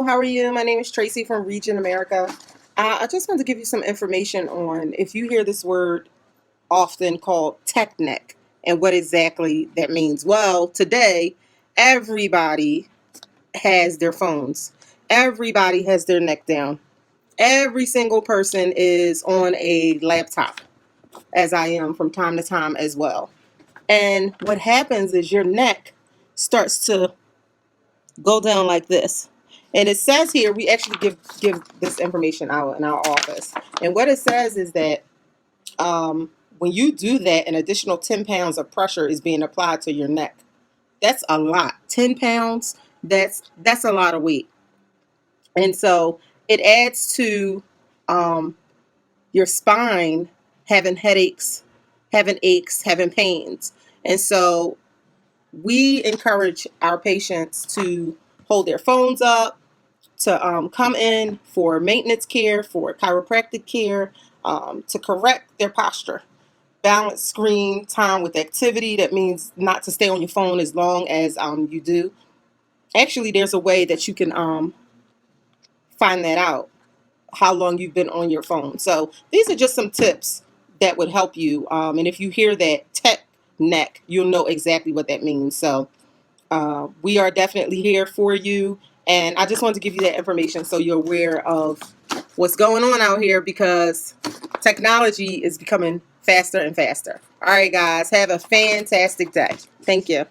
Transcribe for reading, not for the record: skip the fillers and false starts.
how are you? My name is Tracy from Regen America. I just want to give you some information on if you hear this word often called tech neck and what exactly that means. Well, today, everybody has their phones, everybody has their neck down. Every single person is on a laptop, as I am from time to time as well. And what happens is your neck starts to go down like this. And it says here, we actually give this information out in our office. And what it says is that when you do that, an additional 10 pounds of pressure is being applied to your neck. That's a lot. 10 pounds, that's a lot of weight. And so it adds to your spine having headaches, having aches, having pains. And so we encourage our patients to hold their phones up, to come in for maintenance care, for chiropractic care, to correct their posture. Balance screen time with activity. That means not to stay on your phone as long as you do. Actually, there's a way that you can find that out, how long you've been on your phone. So these are just some tips that would help you. And if you hear that tech neck, you'll know exactly what that means. So we are definitely here for you. And I just wanted to give you that information so you're aware of what's going on out here, because technology is becoming faster and faster. All right, guys, have a fantastic day. Thank you.